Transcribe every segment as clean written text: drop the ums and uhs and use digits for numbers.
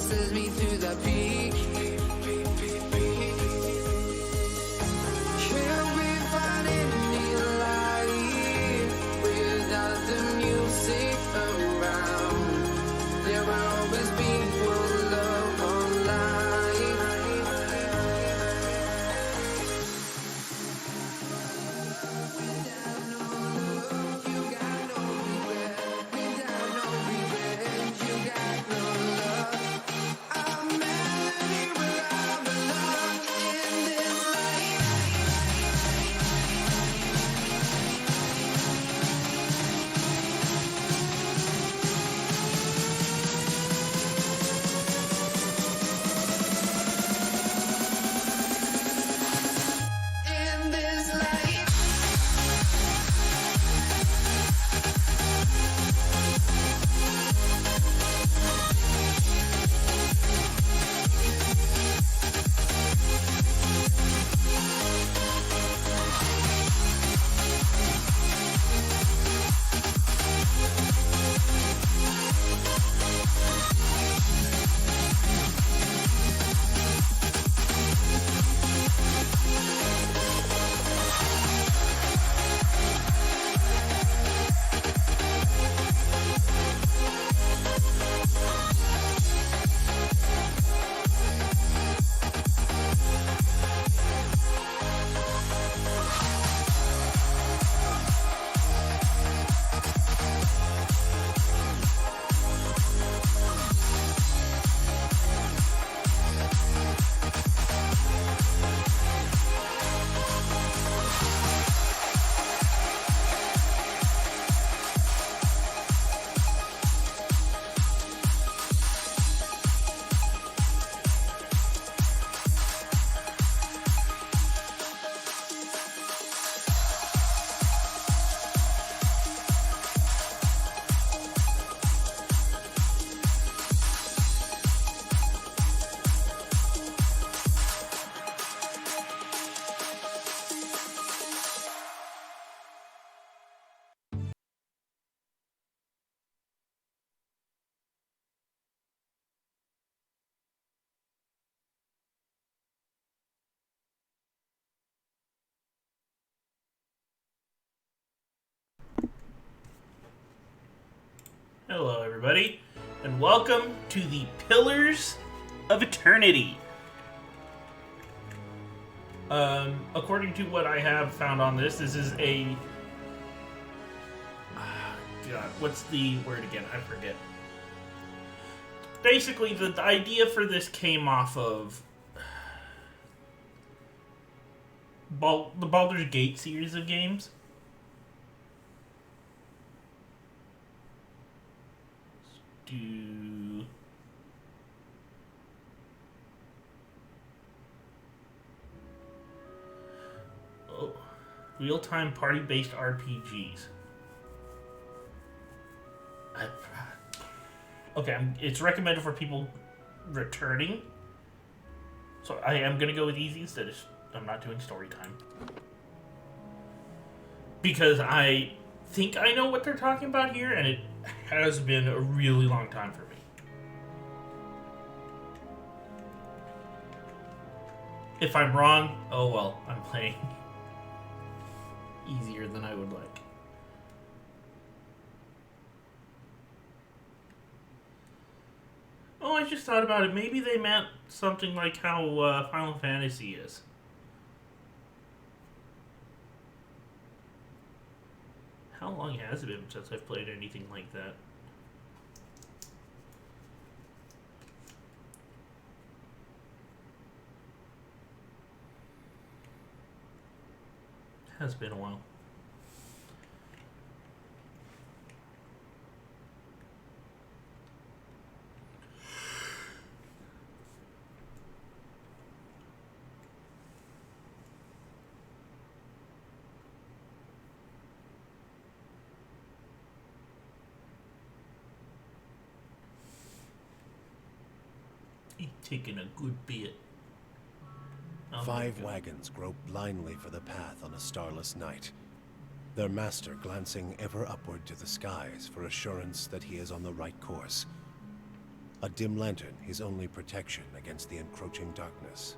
forces me to the peak. Can't we find any light without the music around? There will always be one love online. Without no love, you got no regret. Without no revenge, you got no love. I'm melody where I belong in this life. In this life. Hello, everybody, and welcome to the Pillars of Eternity. According to what I have found on this is a... God, what's the word again? I forget. Basically, the idea for this came off of the Baldur's Gate series of games. Real-time party-based RPGs. Okay, it's recommended for people returning. So I am going to go with easy instead of... I'm not doing story time. Because I think I know what they're talking about here, and it has been a really long time for me. If I'm wrong, oh well, I'm playing easier than I would like. Oh, I just thought about it. Maybe they meant something like how Final Fantasy is. How long has it been since I've played anything like that? Has been a while. Taking a good bit. Five wagons grope blindly for the path on a starless night, their master glancing ever upward to the skies for assurance that he is on the right course. A dim lantern his only protection against the encroaching darkness.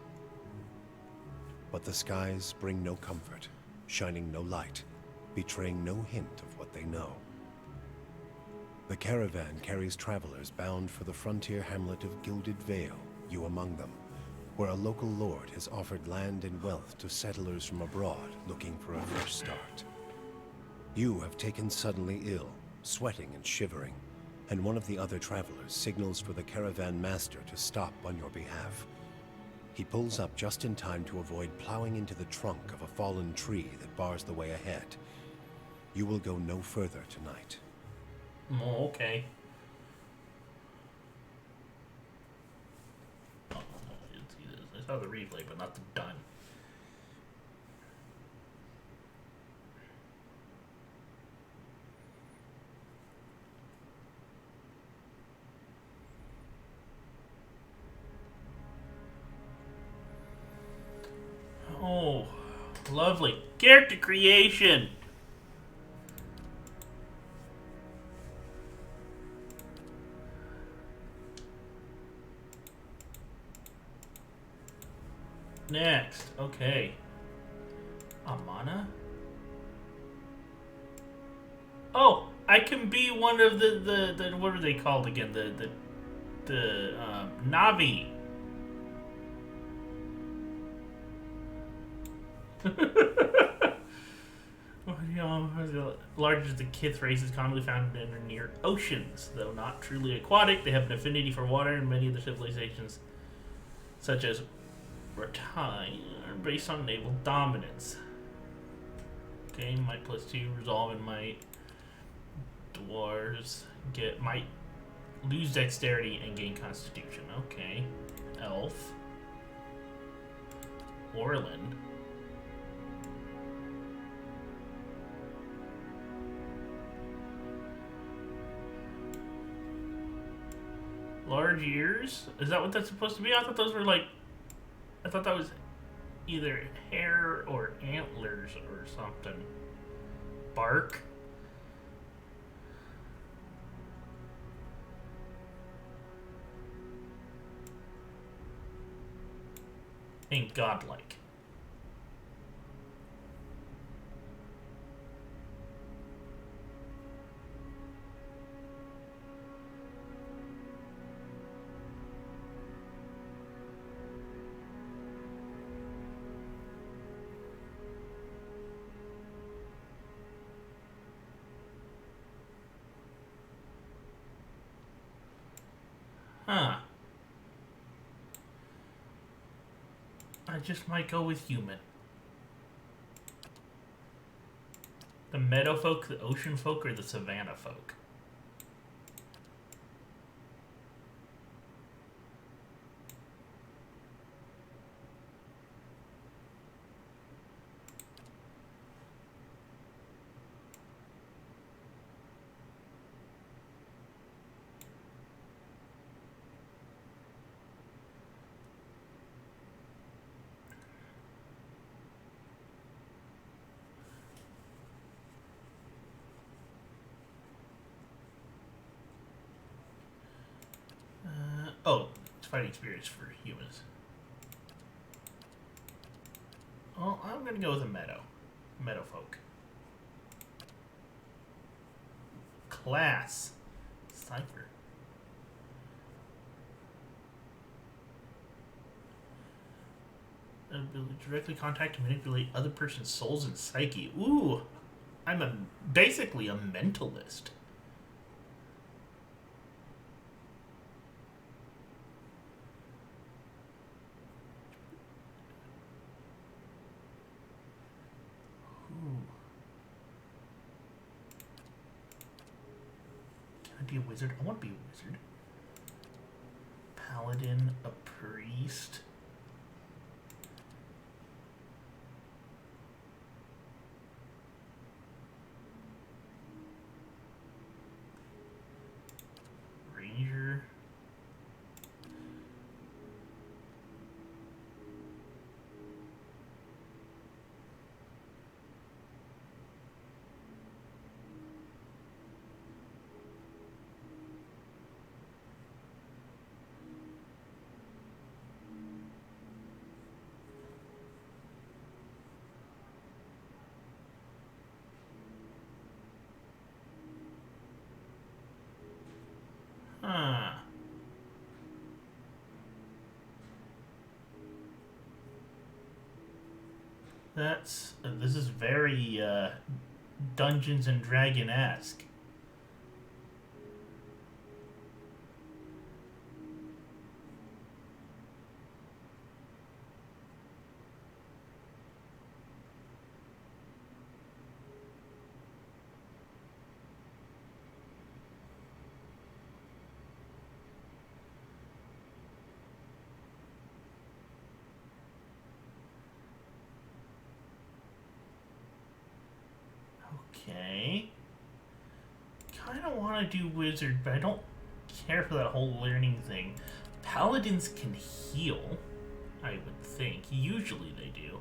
But the skies bring no comfort, shining no light, betraying no hint of what they know. The caravan carries travelers bound for the frontier hamlet of Gilded Vale, you among them, where a local lord has offered land and wealth to settlers from abroad looking for a fresh start. You have taken suddenly ill, sweating and shivering, and one of the other travelers signals for the caravan master to stop on your behalf. He pulls up just in time to avoid plowing into the trunk of a fallen tree that bars the way ahead. You will go no further tonight. Oh, okay. Oh, I saw the replay, but not the done. Oh, lovely. Character creation! Next, okay. Amana? Oh, I can be one of the what are they called again? The Navi. Large as the Kith race is commonly found in or near oceans. Though not truly aquatic, they have an affinity for water, and many of the civilizations, such as Rattay, are based on naval dominance. Okay, might +2, resolve and might. Dwarves might lose dexterity and gain constitution. Okay. Elf. Orland. Large ears? Is that what that's supposed to be? I thought those were like... I thought that was either hair or antlers or something. Bark? And godlike. Huh. I just might go with human. The meadow folk, the ocean folk, or the savannah folk? Oh, it's fighting spirits for humans. Well, I'm gonna go with a meadow. Meadow folk. Class. Cipher. Ability to directly contact and manipulate other person's souls and psyche. Ooh, I'm basically a mentalist. Be a wizard. I want to be a wizard. Paladin, a priest. Ranger. That's this is very Dungeons and Dragon-esque. Okay. Kind of want to do wizard, but I don't care for that whole learning thing. Paladins can heal, I would think. Usually they do.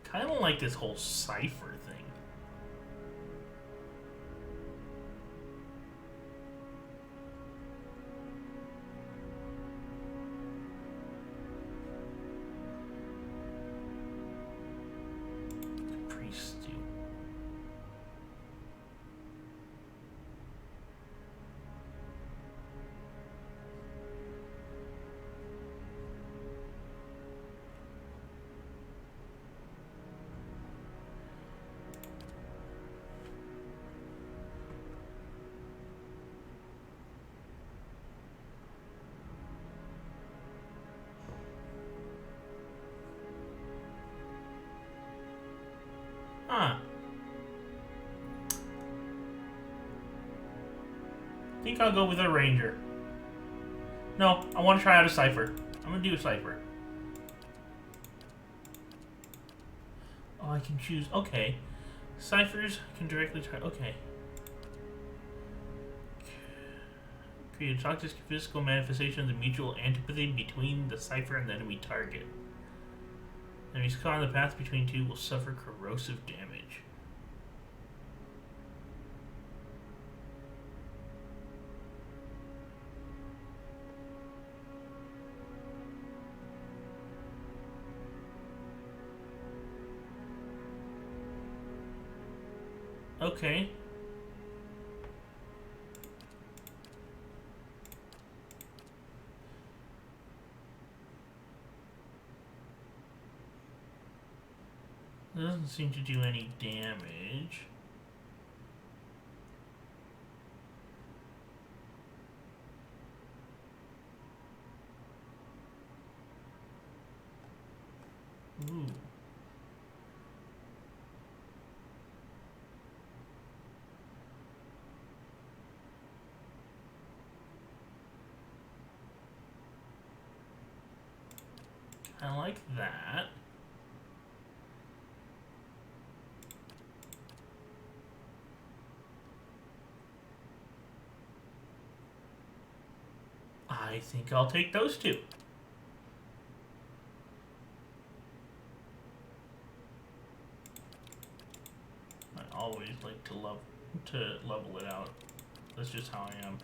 Kind of like this whole cipher thing. Priests do. Huh. I think I'll go with a ranger. No, I want to try out a cipher. I'm gonna do a cipher. Oh, I can choose. Okay. Ciphers can directly try. Okay. Create a toxic physical manifestation of the mutual antipathy between the cipher and the enemy target. Enemies caught on the path between two will suffer corrosive damage. Okay. It doesn't seem to do any damage. Ooh. I like that. I think I'll take those two. I always like to level it out. That's just how I am.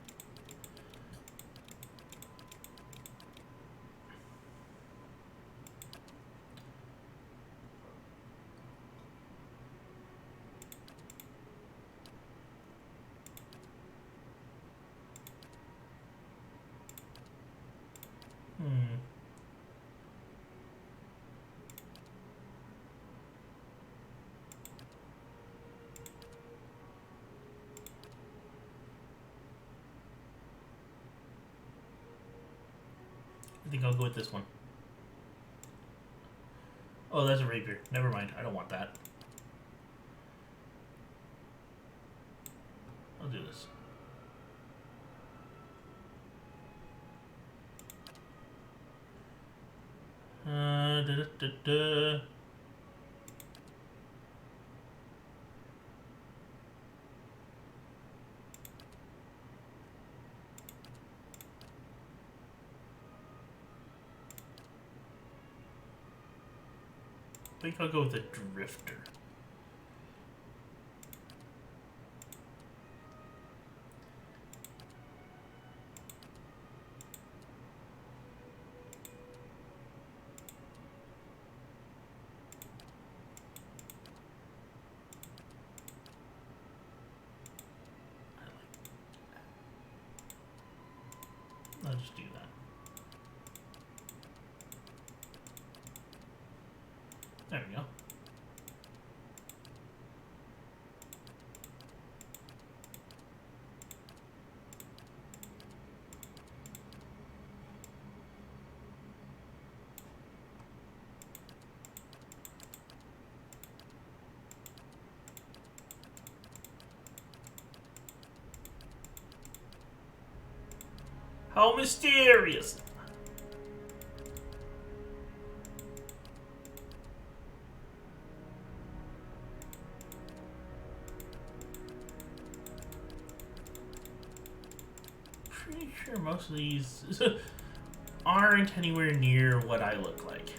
I think I'll go with this one. Oh, that's a rapier. Never mind. I don't want that. I'll do this. Da. I think I'll go with the drifter. There we go. How mysterious! Pretty sure most of these aren't anywhere near what I look like.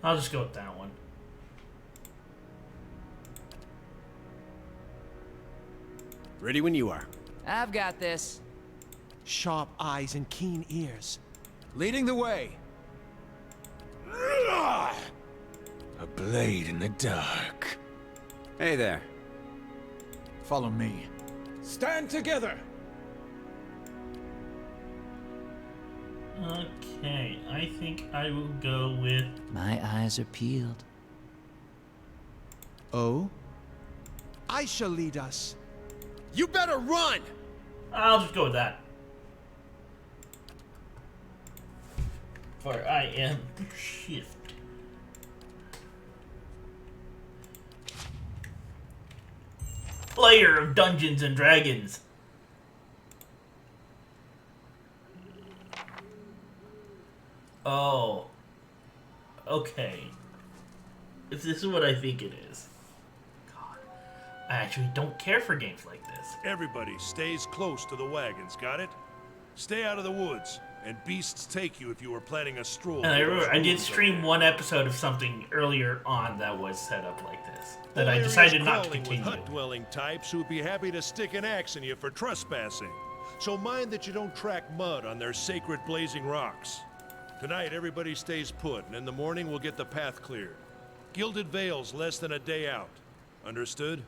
I'll just go with that one. Ready when you are. I've got this. Sharp eyes and keen ears. Leading the way. A blade in the dark. Hey there. Follow me. Stand together! Okay, I think I will go with... My eyes are peeled. Oh? I shall lead us. You better run! I'll just go with that. For I am shift. Player of Dungeons and Dragons. Oh. Okay. If this is what I think it is. God. I actually don't care for games like this. Everybody stays close to the wagons, got it? Stay out of the woods, and beasts take you if you were planning a stroll. And I through remember those I did woods stream up one episode of something earlier on that was set up like this. That there. I Whole decided area's not to crawling with continue. hut-dwelling types who'd be happy to stick an axe in you for trespassing. So mind that you don't track mud on their sacred blazing rocks. Tonight, everybody stays put, and in the morning we'll get the path cleared. Gilded Vale's less than a day out. Understood?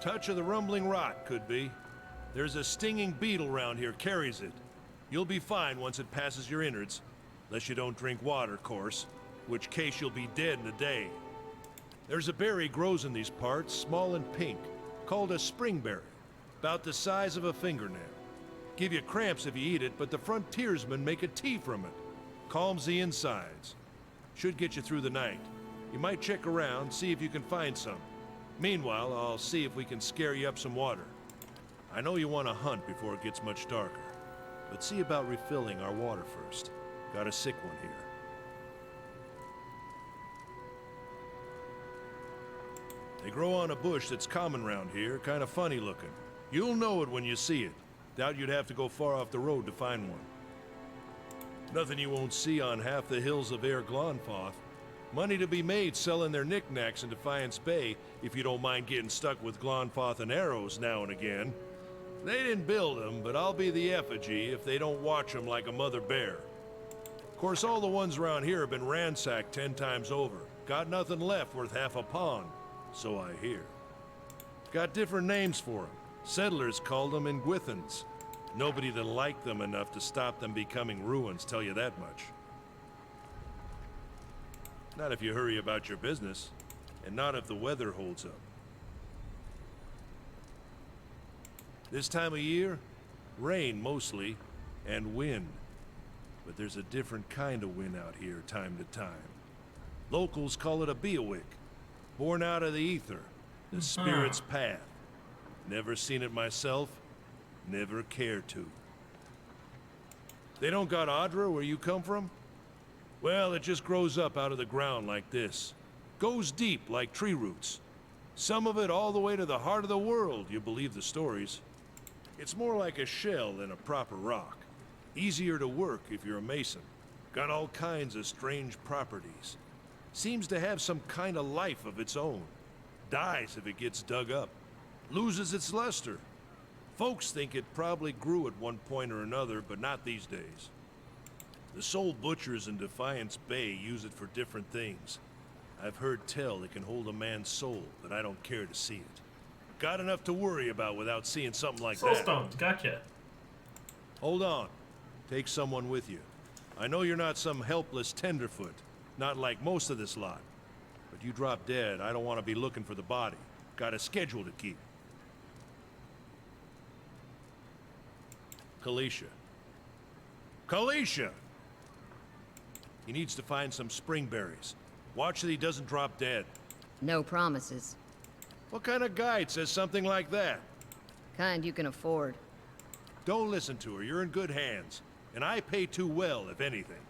Touch of the rumbling rot, could be. There's a stinging beetle round here, carries it. You'll be fine once it passes your innards. Unless you don't drink water, course. Which case you'll be dead in a day. There's a berry grows in these parts, small and pink, called a springberry. About the size of a fingernail. Give you cramps if you eat it, but the frontiersmen make a tea from it. Calms the insides. Should get you through the night. You might check around, see if you can find some. Meanwhile, I'll see if we can scare you up some water. I know you want to hunt before it gets much darker, but see about refilling our water first. Got a sick one here. They grow on a bush that's common round here, kind of funny looking. You'll know it when you see it. Doubt you'd have to go far off the road to find one. Nothing you won't see on half the hills of Air Glonfoth. Money to be made selling their knickknacks in Defiance Bay, if you don't mind getting stuck with Glonfoth and arrows now and again. They didn't build them, but I'll be the effigy if they don't watch them like a mother bear. Of course, all the ones around here have been ransacked 10 times over. Got nothing left worth half a pond, so I hear. Got different names for them. Settlers called them Ingwithans. Nobody that liked them enough to stop them becoming ruins, tell you that much. Not if you hurry about your business, and not if the weather holds up. This time of year, rain mostly, and wind. But there's a different kind of wind out here time to time. Locals call it a Beowick, born out of the ether, the spirit's path. Never seen it myself, never cared to. They don't got Adra where you come from? Well, it just grows up out of the ground like this. Goes deep like tree roots. Some of it all the way to the heart of the world, you believe the stories. It's more like a shell than a proper rock. Easier to work if you're a mason. Got all kinds of strange properties. Seems to have some kind of life of its own. Dies if it gets dug up. Loses its luster. Folks think it probably grew at one point or another, but not these days. The soul butchers in Defiance Bay use it for different things. I've heard tell it can hold a man's soul, but I don't care to see it. Got enough to worry about without seeing something like Soul that. stones, gotcha. Hold on. Take someone with you. I know you're not some helpless tenderfoot, not like most of this lot. But you drop dead, I don't want to be looking for the body. Got a schedule to keep. Kalisha. Kalisha! He needs to find some springberries. Watch that he doesn't drop dead. No promises. What kind of guide says something like that? Kind you can afford. Don't listen to her. You're in good hands. And I pay too well, if anything.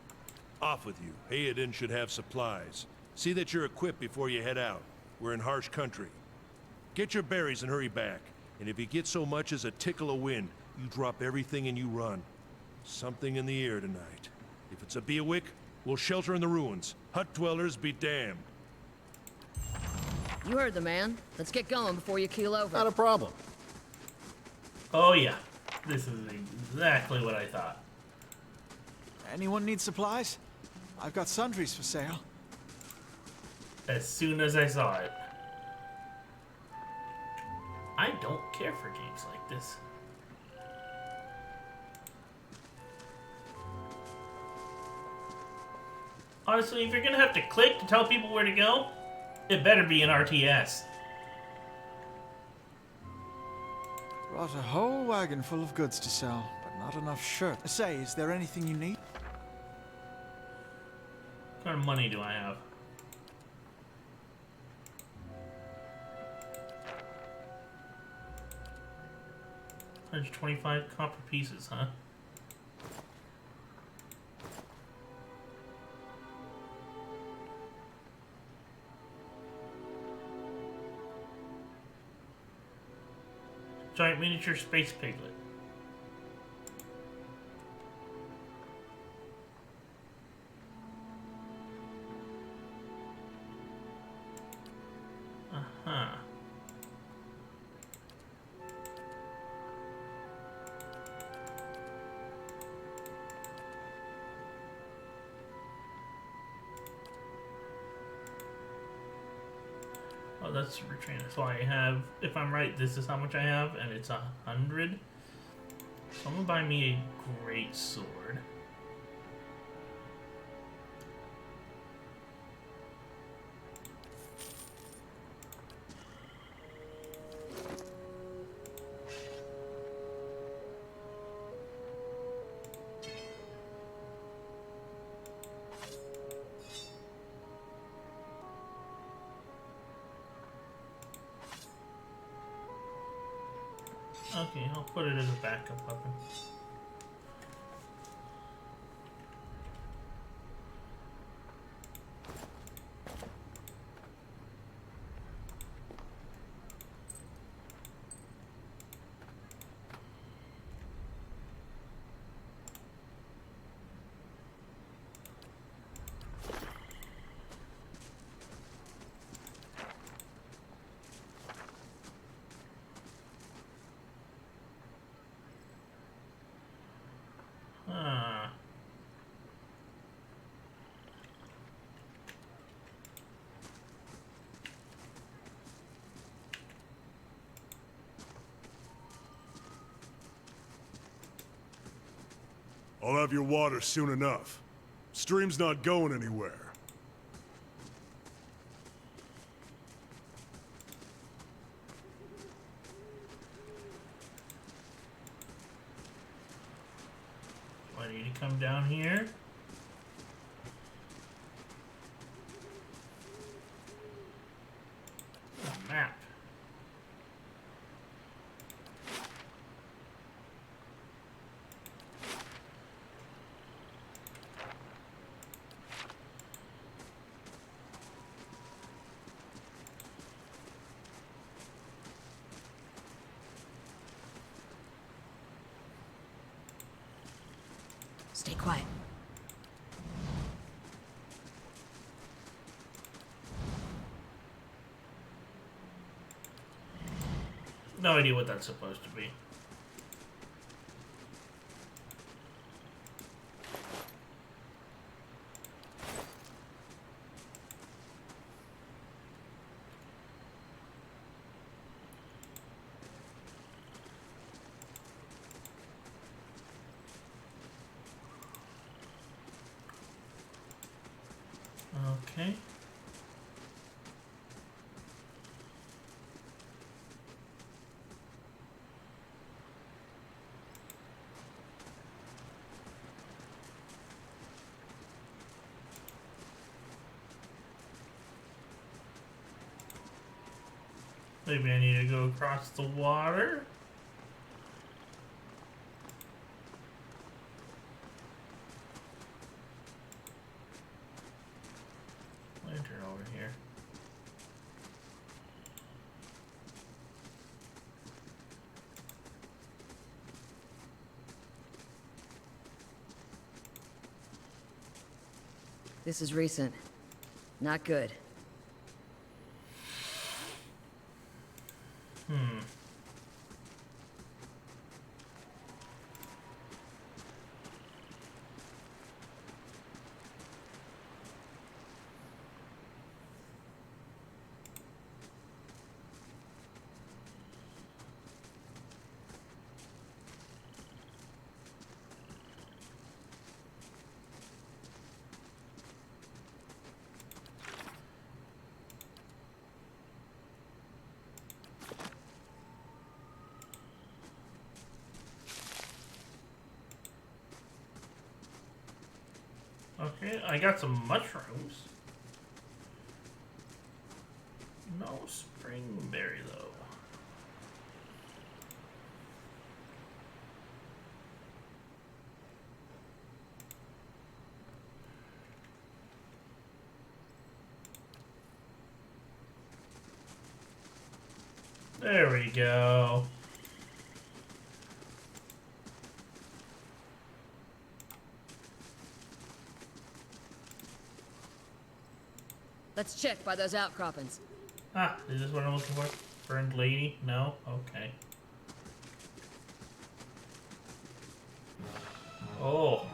Off with you. Hayden should have supplies. See that you're equipped before you head out. We're in harsh country. Get your berries and hurry back. And if you get so much as a tickle of wind, you drop everything and you run. Something in the air tonight. If it's a Beawick, we'll shelter in the ruins. Hut dwellers be damned. You heard the man. Let's get going before you keel over. Not a problem. Oh yeah, this is exactly what I thought. Anyone need supplies? I've got sundries for sale. As soon as I saw it. I don't care for games like this. Honestly, if you're gonna have to click to tell people where to go, it better be an RTS. Brought a whole wagon full of goods to sell, but not enough shirts. Say, is there anything you need? What kind of money do I have? $125 copper pieces, huh? Giant miniature space piglet. Uh-huh. Oh, that's super trainer. So I have, if I'm right, this is how much I have, and it's 100. So I'm gonna buy me a great sword. Okay, I'll put it as a backup weapon. Huh. I'll have your water soon enough. Stream's not going anywhere. Do I need to come down here? A map. Stay quiet. No idea what that's supposed to be. Okay. Maybe I need to go across the water. Lantern over here. This is recent. Not good. Okay, I got some mushrooms. No springberry though. There we go. Let's check by those outcroppings. Ah, is this what I'm looking for? Burned lady? No? Okay. Oh.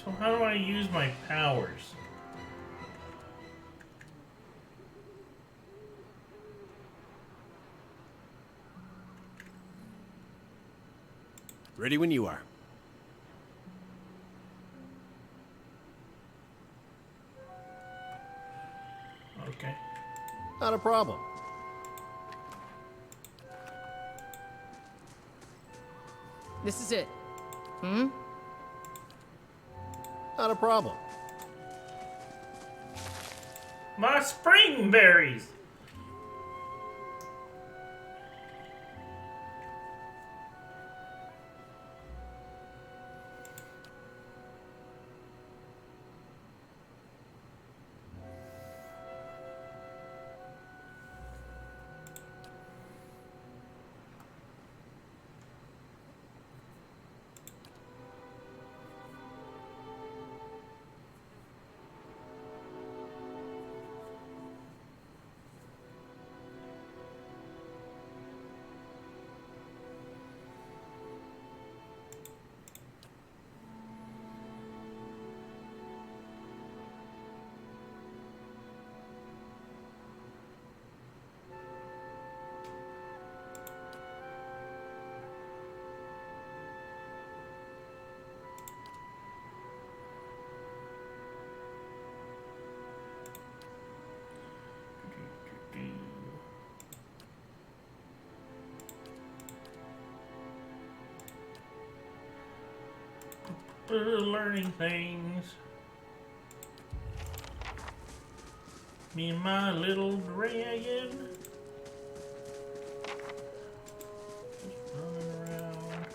So how do I use my powers? Ready when you are. Okay. Not a problem. This is it. Hmm? Not a problem. My springberries! Learning things. Me and my little dragon. Just running around.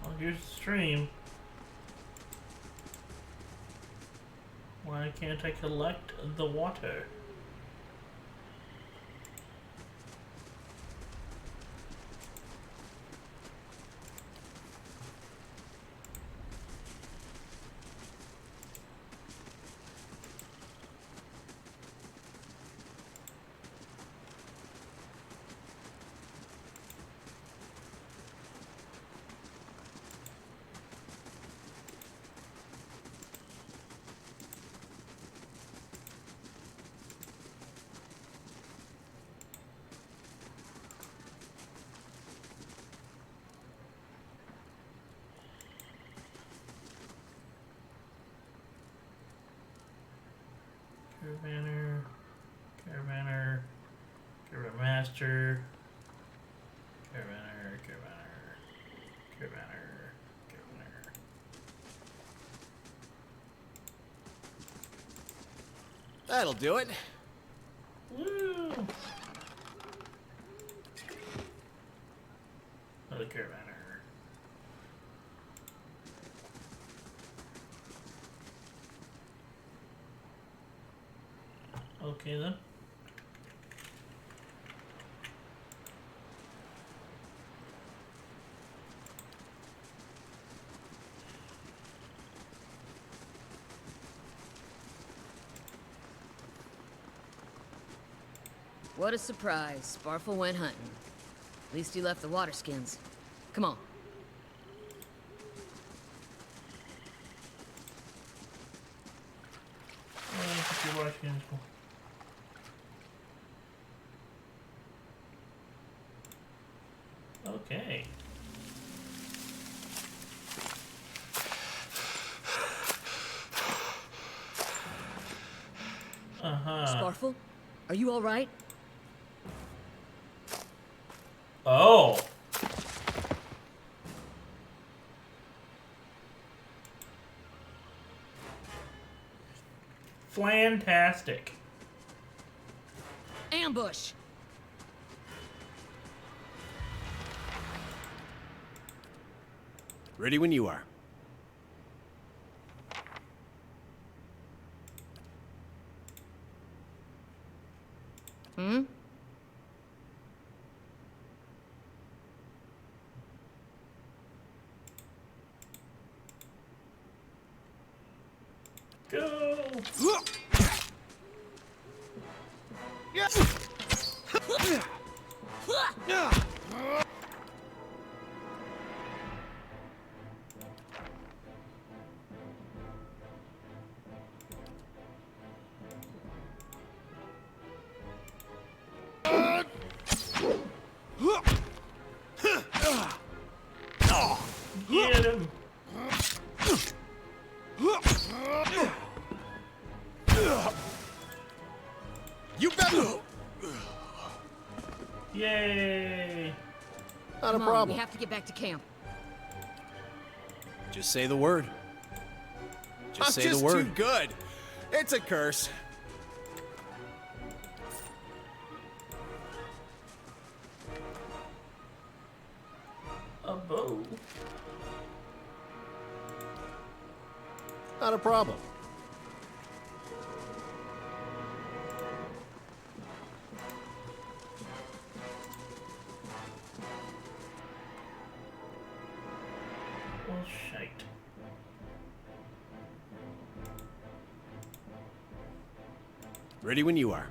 Oh, here's the stream. can't I collect the water? Caravaner, Caravaner, Caravan Master, Caravaner, Caravaner, Caravaner, Caravaner. That'll do it. Woo! Another Caravaner. Okay then. What a surprise. Sparfle went hunting. At least he left the water skins. Come on. You're watching. Okay. Sparfle, are you all right? Oh. Fantastic. Ambush! Ready when you are. Hmm? Go. Get him. You better. Yay. Not a Come on, problem. we have to get back to camp. Just say the word. Just say the word. I'm just too good. It's a curse. A bow. Not a problem. Well, shite. Ready when you are.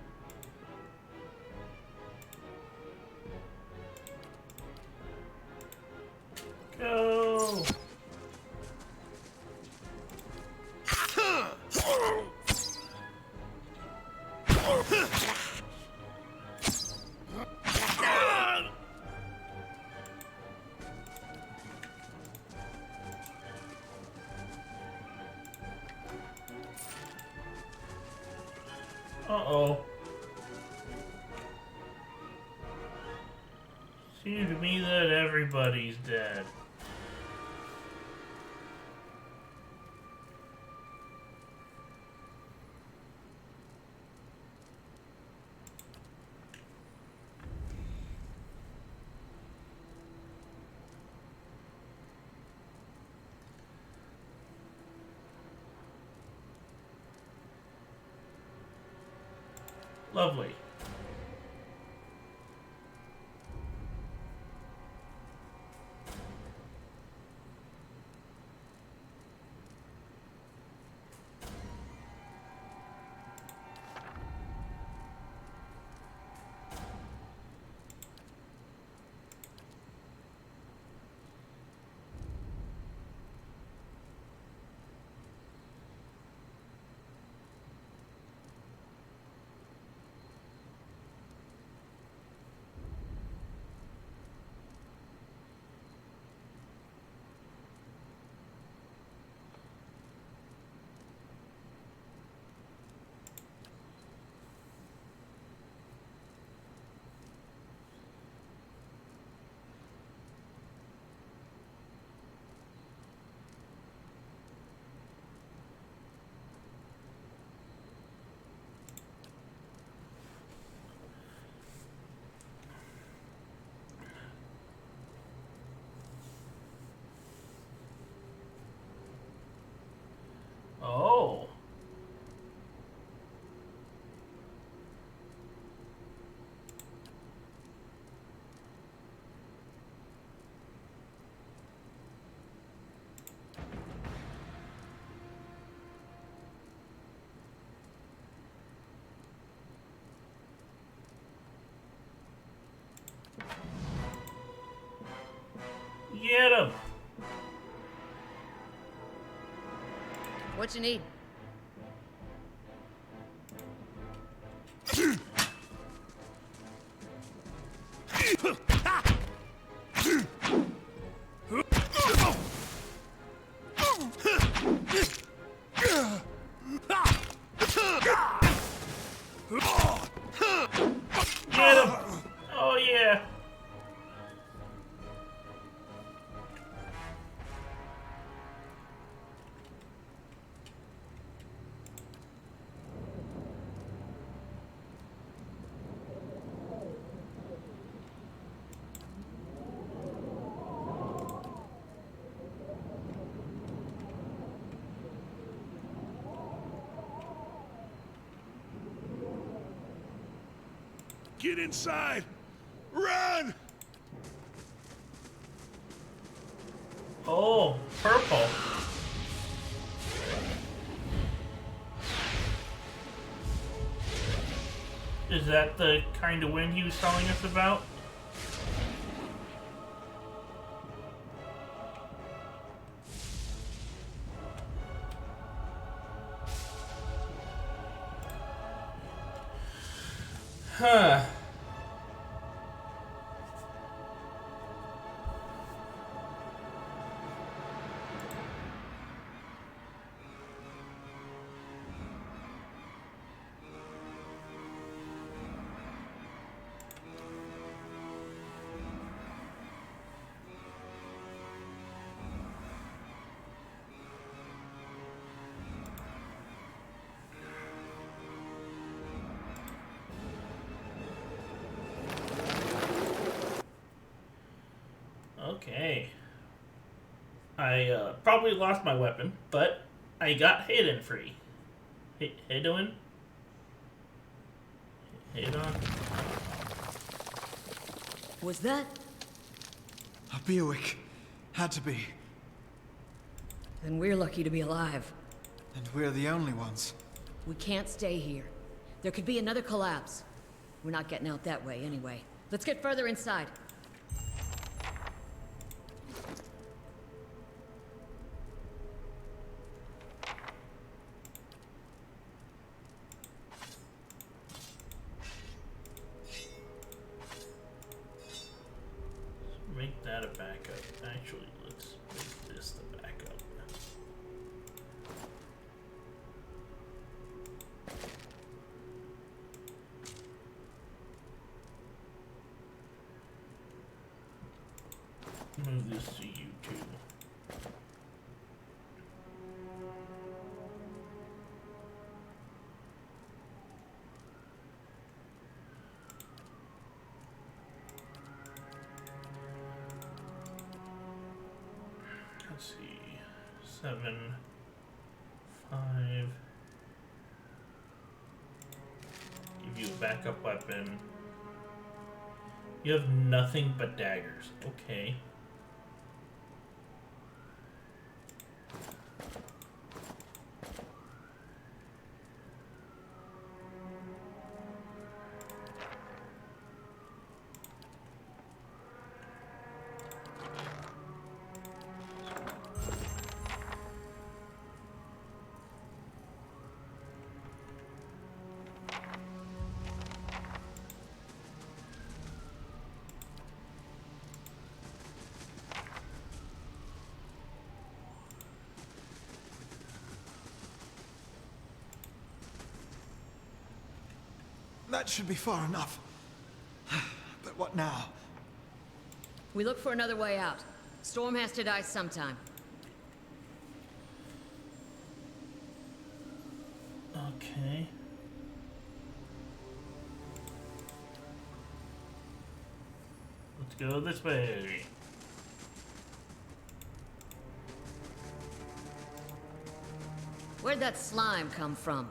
Go. Uh-oh. Seems to me that everybody's dead. Lovely. Oh. Get him. What you need? Get him. Oh, yeah. Get inside! Run! Oh, purple. Is that the kind of wind he was telling us about? Huh. Okay. I probably lost my weapon, but I got Hidden free. Hidden? Hidden? Was that? A Bewick. Had to be. Then we're lucky to be alive. And we're the only ones. We can't stay here. There could be another collapse. We're not getting out that way anyway. Let's get further inside. Make that a backup. Actually, let's make this the backup. Move this to YouTube. Let's see, 7, 5. Give you. Backup weapon. You have nothing but daggers. Okay. That should be far enough. But what now? We look for another way out. Storm has to die sometime. Okay. Let's go this way. Where'd that slime come from?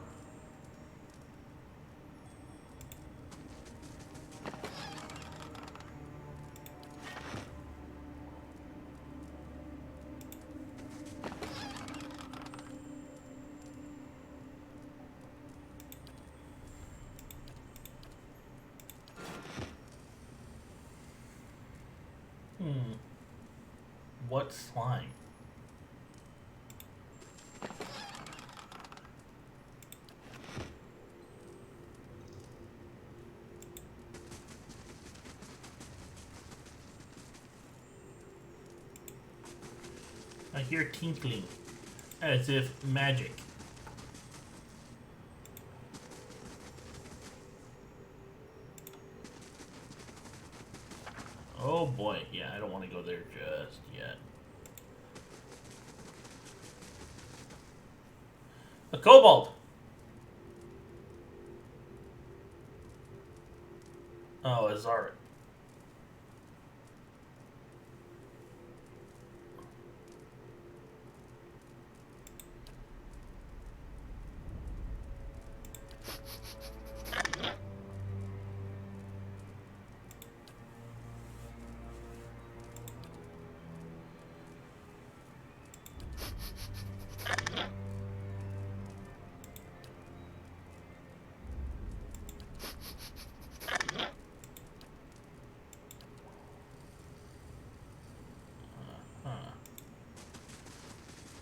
What slime? I hear tinkling, as if magic. Oh boy, yeah, I don't want to go there just yet. A kobold! Oh, a Zard.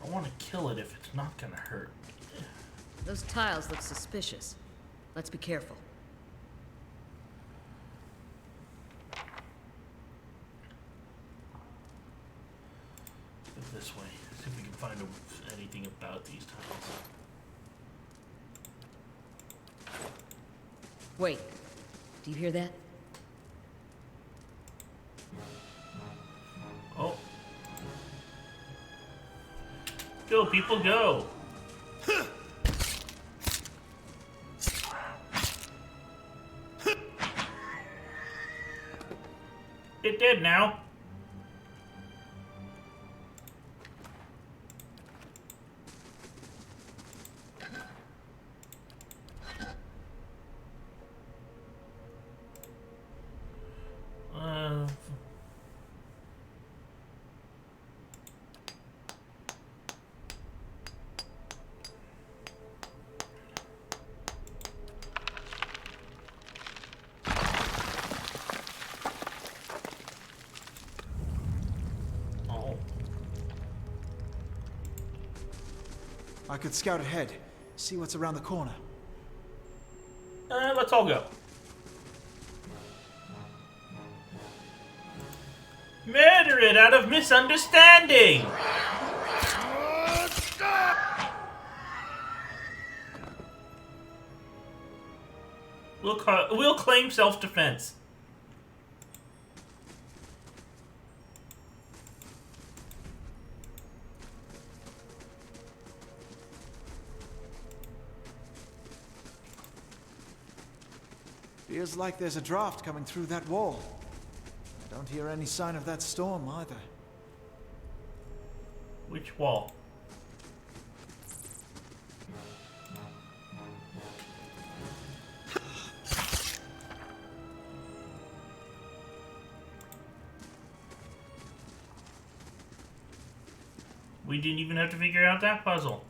I want to kill it if it's not gonna hurt. Those tiles look suspicious. Let's be careful. Go this way. See if we can find anything about these tiles. Wait. Do you hear that? Oh. Go, people, go! It did now. I could scout ahead, see what's around the corner. Let's all go. Murder it out of misunderstanding! We'll claim self-defense. Feels like there's a draft coming through that wall. I don't hear any sign of that storm either. Which wall? We didn't even have to figure out that puzzle.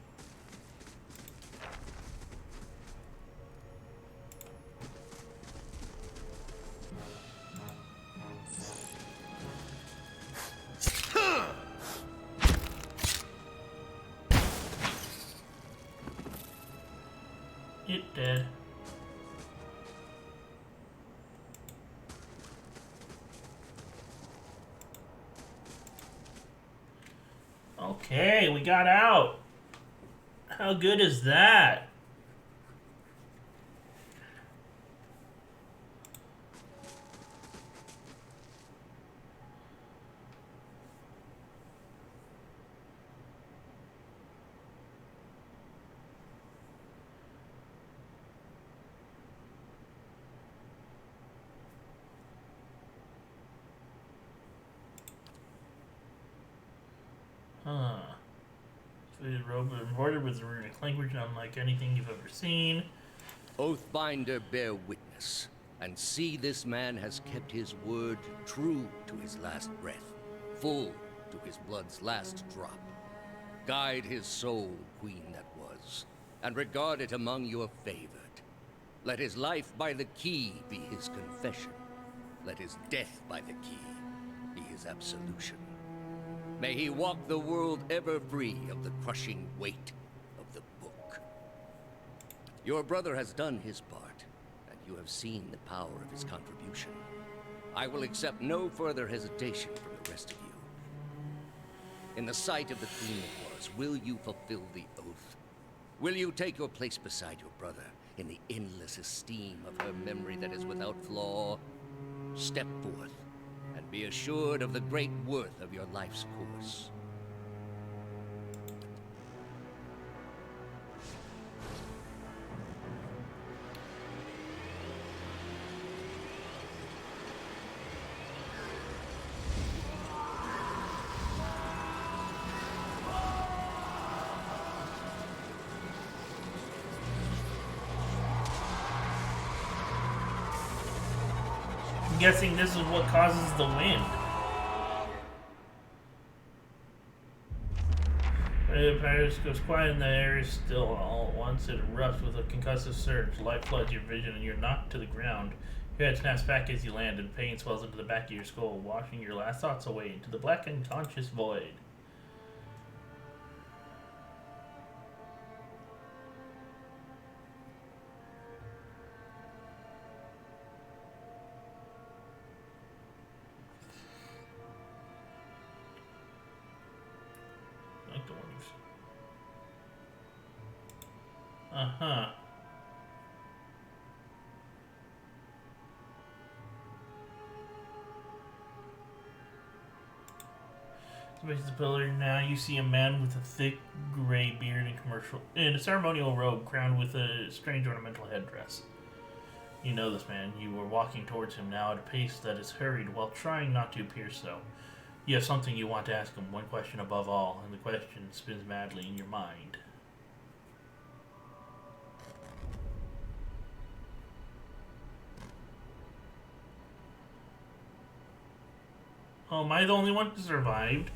It did. Okay, we got out. How good is that? Huh. The robe embroidered with the runic language unlike anything you've ever seen. Oathbinder, bear witness, and see this man has kept his word true to his last breath, full to his blood's last drop. Guide his soul, queen that was, and regard it among your favored. Let his life by the key be his confession. Let his death by the key be his absolution. May he walk the world ever free of the crushing weight of the book. Your brother has done his part, and you have seen the power of his contribution. I will accept no further hesitation from the rest of you. In the sight of the Queen of Wars, will you fulfill the oath? Will you take your place beside your brother in the endless esteem of her memory that is without flaw? Step forth, and be assured of the great worth of your life's course. I'm guessing this is what causes the wind. Paris goes quiet and the air is still all at once. It erupts with a concussive surge. Light floods your vision and you're knocked to the ground. Your head snaps back as you land and pain swells into the back of your skull, washing your last thoughts away into the black unconscious void. Uh-huh. Space the pillar. Now you see a man with a thick gray beard and in a ceremonial robe crowned with a strange ornamental headdress. You know this man. You are walking towards him now at a pace that is hurried while trying not to appear so. You have something you want to ask him, one question above all, and the question spins madly in your mind. Oh, am I the only one who survived?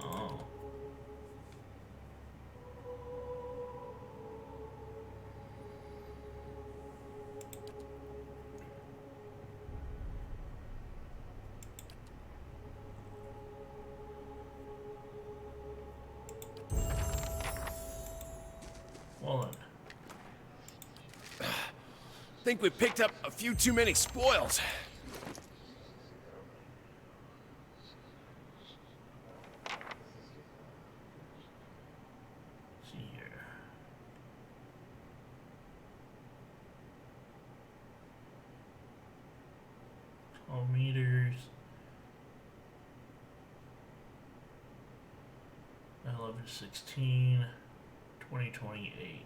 Oh. Well then. Think we picked up a few too many spoils. Let's see here. Meters. 11/16, 2028.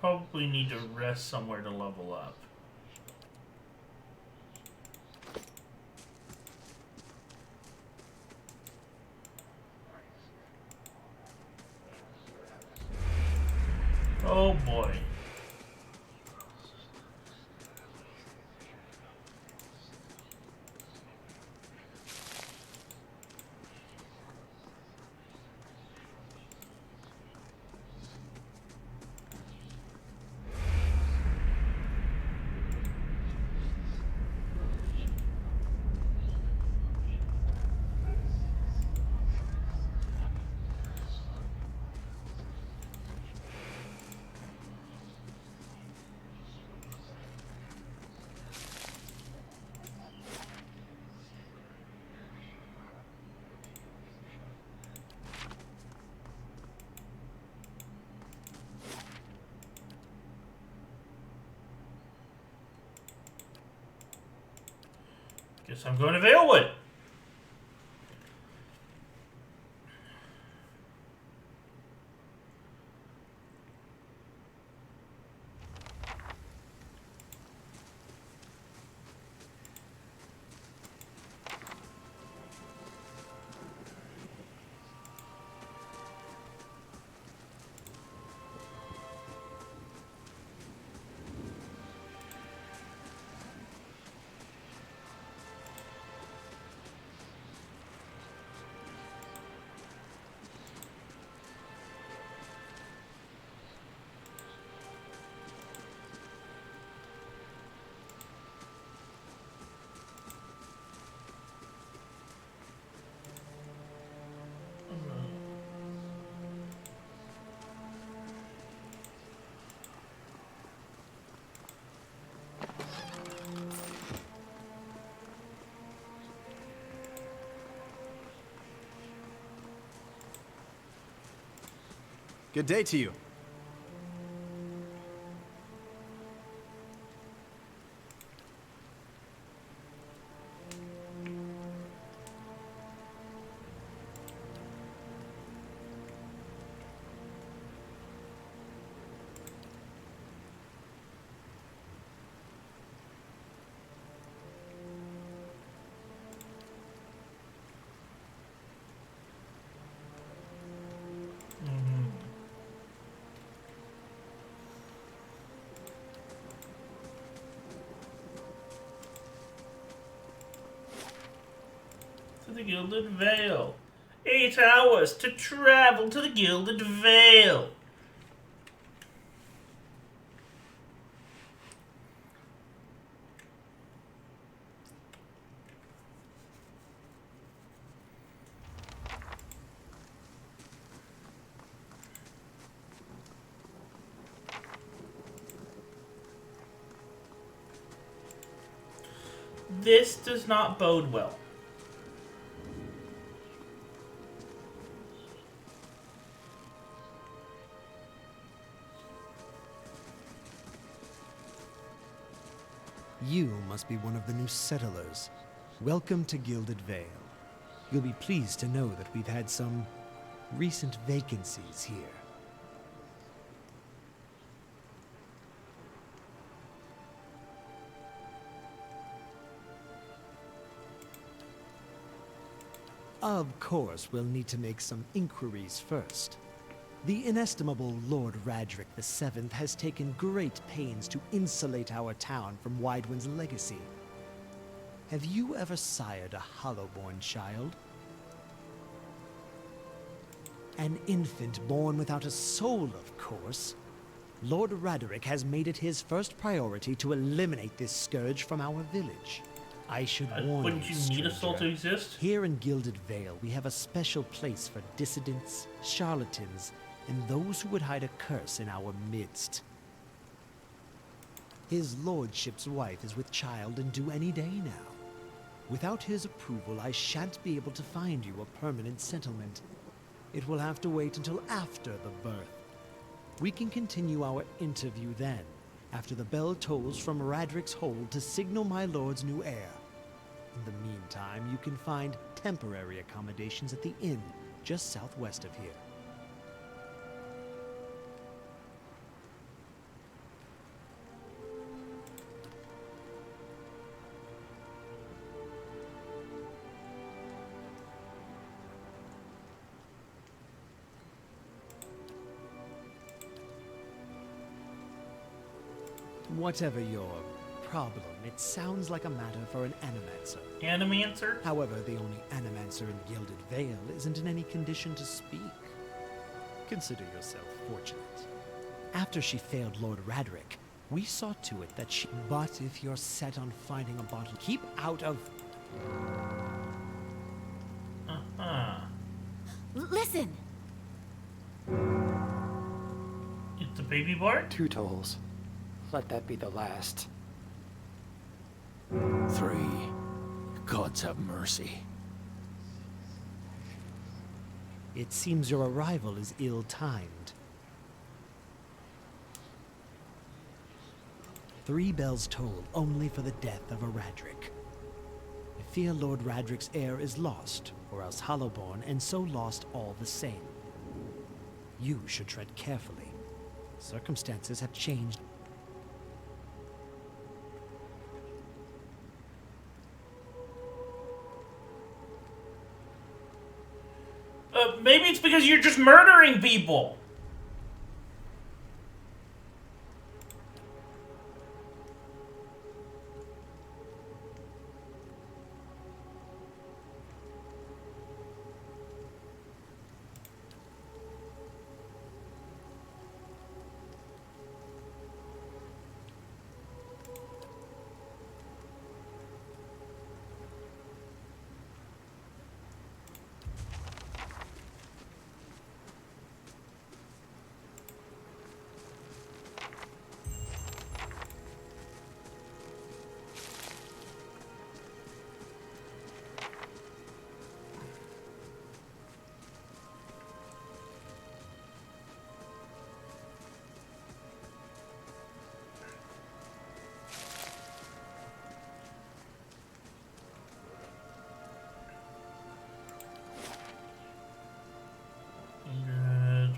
probably need to rest somewhere to level up. Oh boy. Guess I'm going to Valewood. Good day to you. To the Gilded Vale. 8 hours to travel to the Gilded Vale. This does not bode well. You must be one of the new settlers. Welcome to Gilded Vale. You'll be pleased to know that we've had some recent vacancies here. Of course, we'll need to make some inquiries first. The inestimable Lord Radric VII has taken great pains to insulate our town from Widewind's legacy. Have you ever sired a Hollowborn child? An infant born without a soul, of course. Lord Radric has made it his first priority to eliminate this scourge from our village. I should warn Wouldn't you need a soul to exist? Here in Gilded Vale, we have a special place for dissidents, charlatans, and those who would hide a curse in our midst. His lordship's wife is with child and due any day now. Without his approval, I shan't be able to find you a permanent settlement. It will have to wait until after the birth. We can continue our interview then, after the bell tolls from Radric's hold to signal my lord's new heir. In the meantime, you can find temporary accommodations at the inn just southwest of here. Whatever your problem, it sounds like a matter for an animancer. Animancer? However, the only animancer in Gilded Vale isn't in any condition to speak. Consider yourself fortunate. After she failed Lord Radric, we saw to it that she... But if you're set on finding a bottle, keep out of... Uh-huh. Listen! It's a baby Bart? 2 tolls. Let that be the last. 3. Gods have mercy. It seems your arrival is ill-timed. 3 bells toll only for the death of a Radric. I fear Lord Radric's heir is lost, or else Hollowborn, and so lost all the same. You should tread carefully. Circumstances have changed. Maybe it's because you're just murdering people.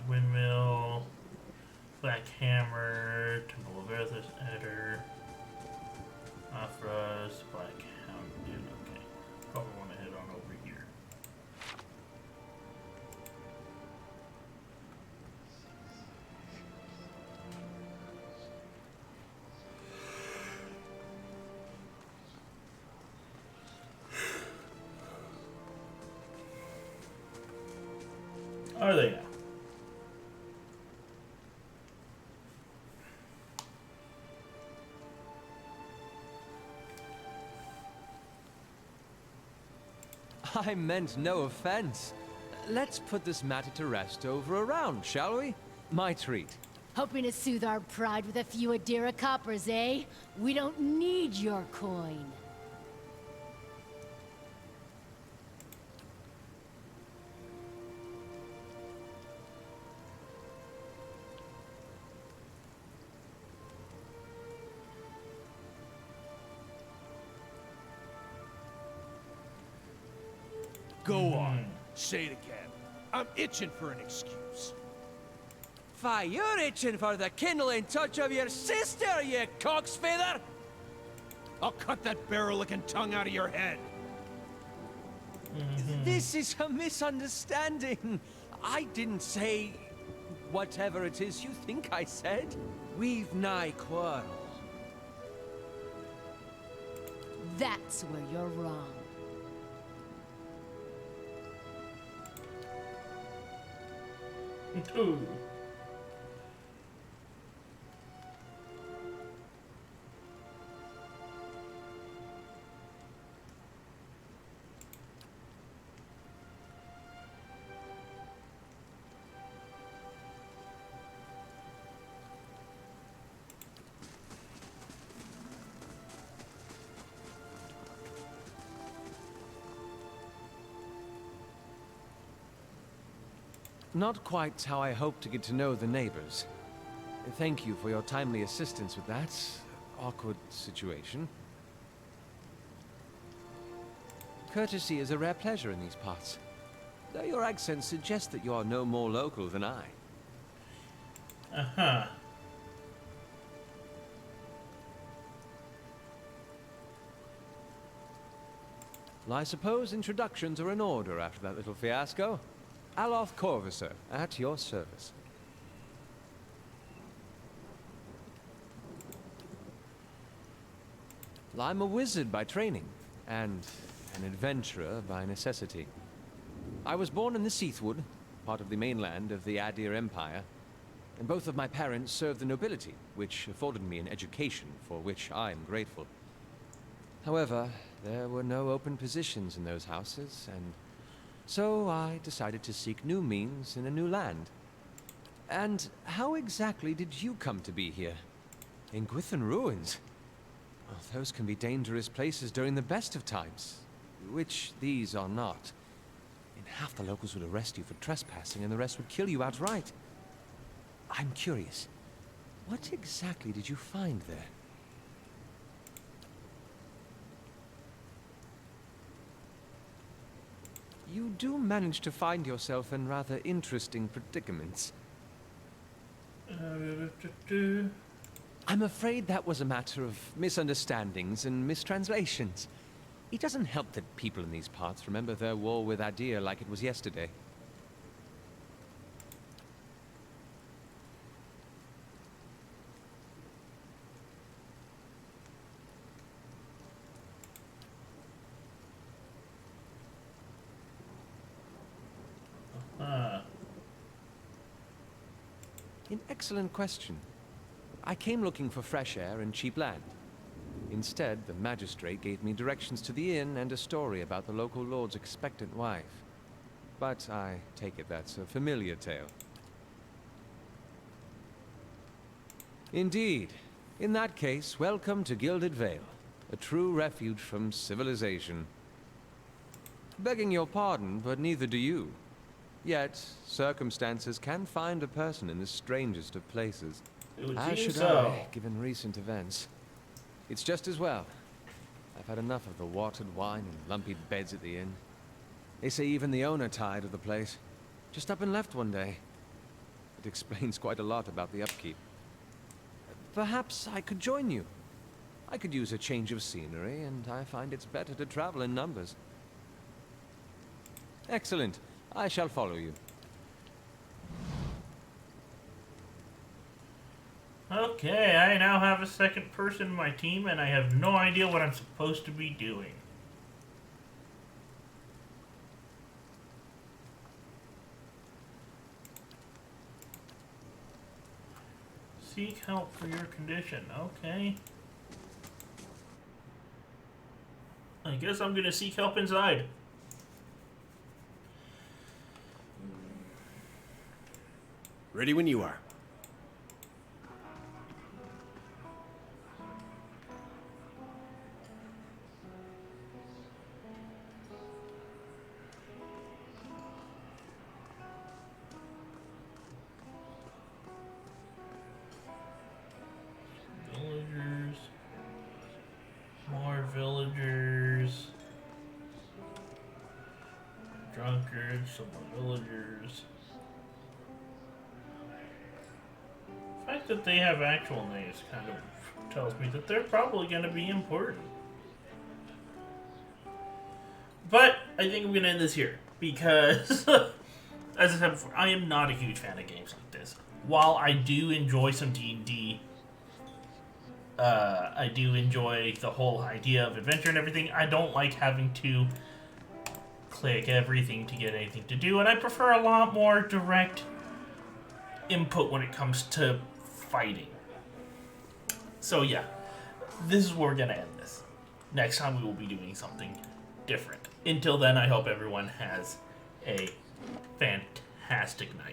Windmill, Black Hammer, Temple of Earth, Eder, Afras, Black Hound. Okay, probably want to head on over here. Are they now? I meant no offense. Let's put this matter to rest over a round, shall we? My treat. Hoping to soothe our pride with a few Adira coppers, eh? We don't need your coin. Go on. Say it again. I'm itching for an excuse. Fie, you're itching for the kindling touch of your sister, you cock's feather! I'll cut that barrel-licking tongue out of your head. This is a misunderstanding. I didn't say whatever it is you think I said. We've nigh quarrel. That's where you're wrong. Ooh. Not quite how I hoped to get to know the neighbors. Thank you for your timely assistance with that awkward situation. Courtesy is a rare pleasure in these parts, though your accent suggests that you are no more local than I. Uh-huh. Well, I suppose introductions are in order after that little fiasco. Aloth Corvisor, at your service. I'm a wizard by training, and an adventurer by necessity. I was born in the Seathwood, part of the mainland of the Adir Empire, and both of my parents served the nobility, which afforded me an education for which I am grateful. However, there were no open positions in those houses, and so I decided to seek new means in a new land. And how exactly did you come to be here? In Gwithan Ruins? Well, those can be dangerous places during the best of times, which these are not. And half the locals would arrest you for trespassing, and the rest would kill you outright. I'm curious, what exactly did you find there? You do manage to find yourself in rather interesting predicaments. I'm afraid that was a matter of misunderstandings and mistranslations. It doesn't help that people in these parts remember their war with Adir like it was yesterday. An excellent question. I came looking for fresh air and cheap land. Instead, the magistrate gave me directions to the inn and a story about the local lord's expectant wife. But I take it that's a familiar tale. Indeed. In that case, welcome to Gilded Vale, a true refuge from civilization. Begging your pardon, but neither do you. Yet, circumstances can find a person in the strangest of places. As should I, given recent events. It's just as well. I've had enough of the watered wine and lumpy beds at the inn. They say even the owner tired of the place. Just up and left one day. It explains quite a lot about the upkeep. Perhaps I could join you. I could use a change of scenery, and I find it's better to travel in numbers. Excellent. I shall follow you. Okay, I now have a second person in my team, and I have no idea what I'm supposed to be doing. Seek help for your condition. Okay. I guess I'm gonna seek help inside. Ready when you are. Villagers. More villagers. Drunkards, some more villagers. The fact that they have actual names kind of tells me that they're probably going to be important. But I think I'm going to end this here because, as I said before, I am not a huge fan of games like this. While I do enjoy some D&D, I do enjoy the whole idea of adventure and everything. I don't like having to click everything to get anything to do, and I prefer a lot more direct input when it comes to fighting. So yeah, this is where we're gonna end this. Next time we will be doing something different. Until then, I hope everyone has a fantastic night.